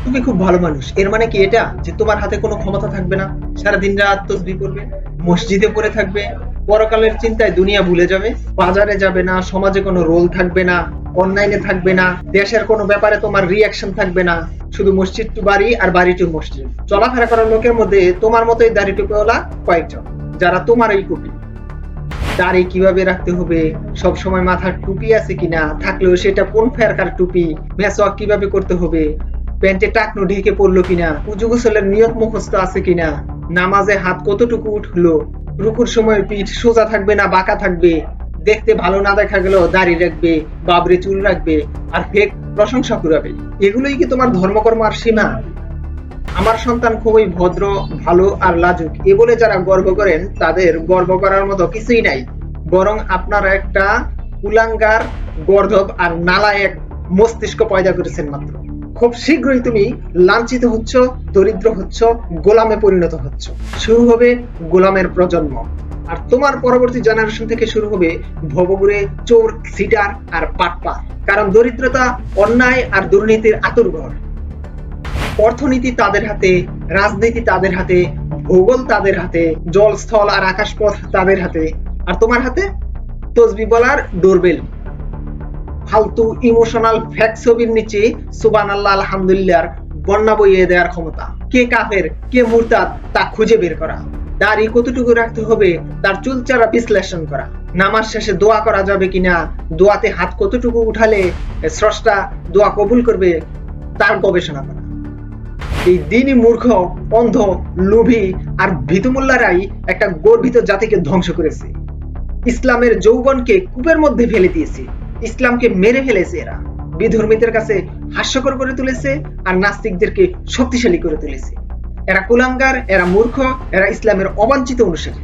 তুমি খুব ভালো মানুষ, এর মানে কি এটা যে তোমার হাতে কোনো ক্ষমতা থাকবে না? সারাদিন রাত তসবিহ করবে, মসজিদে পড়ে থাকবে, পরকালের চিন্তায় দুনিয়া ভুলে যাবে, বাজারে যাবে না, সমাজে কোনো রোল থাকবে না, অনলাইনে থাকবে না, দেশের কোনো ব্যাপারে তোমার রিয়াকশন থাকবে না, শুধু মসজিদ টু বাড়ি আর বাড়ি টু মসজিদ। চলাফেরা করার লোকের মধ্যে তোমার মতোই দাড়ি টুপিওয়ালা কয়েকজন, যারা তোমার এই কপি। দাড়ি কিভাবে রাখতে হবে, সব সময় মাথার টুপি আছে কিনা, থাকলেও সেটা কোন ফেরকার টুপি, মেসওয়াক কিভাবে করতে হবে, প্যান্টে টাকনো ঢেকে পড়লো কিনা, উজু গোসলের নিয়ত মুখস্থ আছে কিনা, নামাজে হাত কতটুকু উঠলো, রুকুর সময় পিঠ সোজা থাকবে না বাঁকা থাকবে, দেখতে ভালো না দেখা গেলেও দাড়ি রাখবে, বাবরে চুল রাখবে, আর ফেক প্রশংসা কুড়াবে। এগুলোই কি তোমার ধর্মকর্ম আর সীমা? আমার সন্তান খুবই ভদ্র, ভালো আর লাজুক এ বলে যারা গর্ব করেন, তাদের গর্ব করার মতো কিছুই নাই। বরং আপনারা একটা কুলাঙ্গার, গর্দভ আর নালায়েক মস্তিষ্ক পয়দা করেছেন মাত্র। খুব শীঘ্রই তুমি লাঞ্ছিত হচ্ছ, দরিদ্র হচ্ছ, গোলামে পরিণত হচ্ছ। শুরু হবে গোলামের প্রজন্ম। আর তোমার পরবর্তী জেনারেশন থেকে শুরু হবে ভবঘুরে চোর, সিটার আর পাটপার। কারণ দরিদ্রতা, অন্যায় আর দুর্নীতির আঁতুড়ঘর। অর্থনীতি তাদের হাতে, রাজনীতি তাদের হাতে, ভূগোল তাদের হাতে, জল, স্থল আর আকাশপথ তাদের হাতে। আর তোমার হাতে তসবি বলার ডোরবেল। ফালতু ইমোশনাল ফ্যাক্ট ছবির নিচে সুবহানাল্লাহ, আলহামদুলিল্লাহর বন্যা বইয়ে দেওয়ার ক্ষমতা। কে কাফের, কে মুরতাদ তা খুঁজে বের করা। দাড়ি কতটুকু রাখতে হবে তার চুলচারা বিশ্লেষণ করা। নামাজ শেষে দোয়া করা যাবে কিনা, দোয়াতে হাত কতটুকু উঠালে স্রষ্টা দোয়া কবুল করবে তার গবেষণা করা। এই দিনই মূর্খ, অন্ধ, লোভী আর ভীতুমুল্লারাই একটা গর্বিত জাতিকে ধ্বংস করেছে। ইসলামের যৌবনকে কূপের মধ্যে ফেলে দিয়েছে, ইসলামকে মেরে ফেলেছে এরা। বিধর্মীদের কাছে হাস্যকর করে তুলেছে আর নাস্তিকদেরকে শক্তিশালী করে তুলেছে। এরা কুলাঙ্গার, এরা মূর্খ, এরা ইসলামের অবাঞ্ছিত অনুসারী।